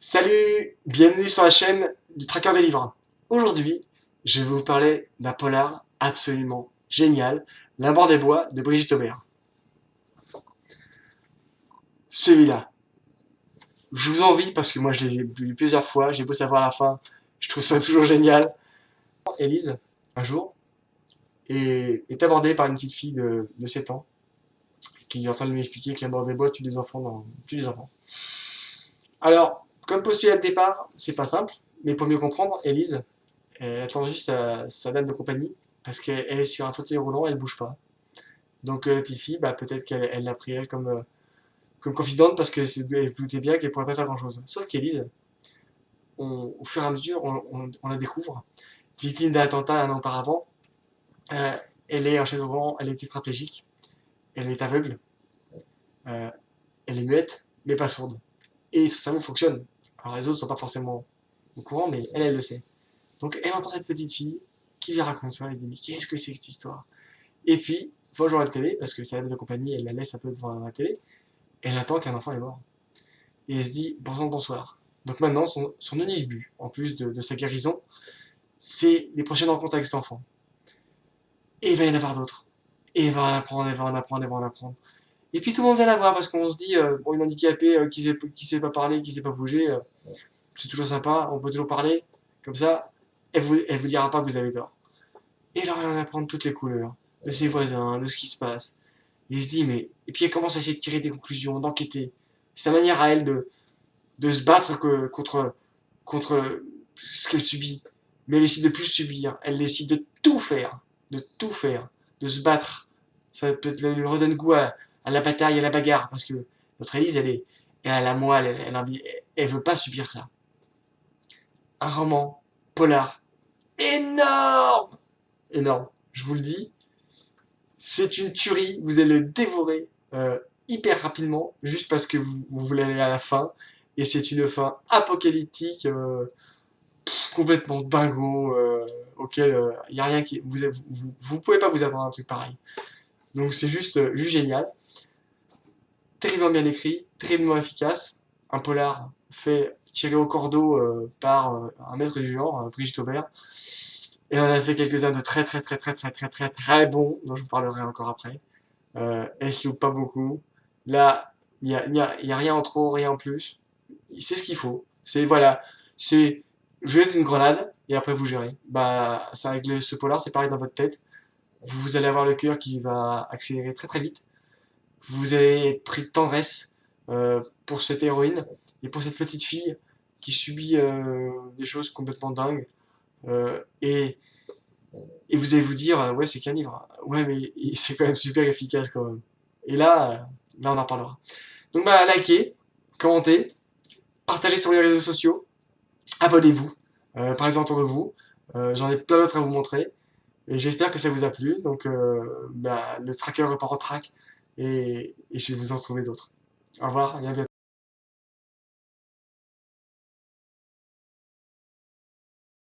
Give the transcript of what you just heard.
Salut, bienvenue sur la chaîne du Tracker des livres. Aujourd'hui, je vais vous parler d'un polar absolument génial, La Mort des Bois de Brigitte Aubert. Celui-là, je vous envie parce que moi je l'ai lu plusieurs fois, j'ai beau savoir la fin, je trouve ça toujours génial. Élise, un jour, est abordée par une petite fille de 7 ans qui est en train de lui expliquer que la mort des bois tue des enfants tue des enfants. Alors, comme postulat de départ, c'est pas simple, mais pour mieux comprendre, Élise, elle attend juste sa dame de compagnie parce qu'elle est sur un fauteuil roulant, elle bouge pas. Donc la petite fille, bah, peut-être qu'elle l'a pris elle comme confidente parce qu'elle se doutait bien qu'elle pourrait pas faire grand chose. Sauf qu'Élise, au fur et à mesure, on la découvre. Victime d'un attentat un an auparavant, euh, elle est en chaise roulant, elle est tétraplégique, elle est aveugle, euh, elle est muette, mais pas sourde. Et son cerveau fonctionne. Alors les autres sont pas forcément au courant, mais elle le sait. Donc elle entend cette petite fille qui lui raconte ça, elle dit mais qu'est-ce que c'est que cette histoire? Et puis, une fois devant la télé, parce que c'est la de compagnie, elle la laisse un peu devant la télé, elle attend qu'un enfant est mort. Et elle se dit bonjour, bonsoir. Donc maintenant, son unique but, en plus de sa guérison, c'est les prochaines rencontres avec cet enfant. Et il va y en avoir d'autres. Et elle va en apprendre, elle va en apprendre, elle va en apprendre. Et puis tout le monde vient la voir parce qu'on se dit, bon, une handicapée qui sait pas parler, qui sait pas bouger, c'est toujours sympa, on peut toujours parler. Comme ça, elle vous dira pas que vous avez tort. Et alors elle en apprend de toutes les couleurs, de ses voisins, de ce qui se passe. Et il se dit, mais. Et puis elle commence à essayer de tirer des conclusions, d'enquêter. C'est sa manière à elle de se battre contre ce qu'elle subit. Mais elle décide de plus subir. Elle décide de tout faire. De tout faire. De se battre. Ça peut-être lui redonne goût à la bataille, à la bagarre. Parce que notre Élise, elle a la moelle. Elle veut pas subir ça. Un roman polar énorme. Énorme. Je vous le dis. C'est une tuerie, vous allez le dévorer hyper rapidement, juste parce que vous voulez aller à la fin. Et c'est une fin apocalyptique, complètement dingo, auquel il n'y a rien qui. Vous pouvez pas vous attendre à un truc pareil. Donc c'est juste génial. Terriblement bien écrit, terriblement efficace. Un polar fait tirer au cordeau par un maître du genre, Brigitte Aubert. Et on a fait quelques-uns de très bons, dont je vous parlerai encore après. Elle se loupe pas beaucoup. Là, il y a rien en trop, rien en plus. C'est ce qu'il faut. C'est, voilà, c'est jeter une grenade et après vous gérez. Bah, ça, avec ce polar, c'est pareil dans votre tête. Vous allez avoir le cœur qui va accélérer très vite. Vous allez être pris de tendresse pour cette héroïne et pour cette petite fille qui subit des choses complètement dingues. Euh, et, et vous allez vous dire, ouais, c'est qu'un livre. Ouais, mais c'est quand même super efficace quand même. Et là, on en parlera. Donc, bah, likez, commentez, partagez sur les réseaux sociaux, abonnez-vous, parlez autour de vous. J'en ai plein d'autres à vous montrer. Et j'espère que ça vous a plu. Donc, bah, le tracker repart au track. Et je vais vous en trouver d'autres. Au revoir et à bientôt.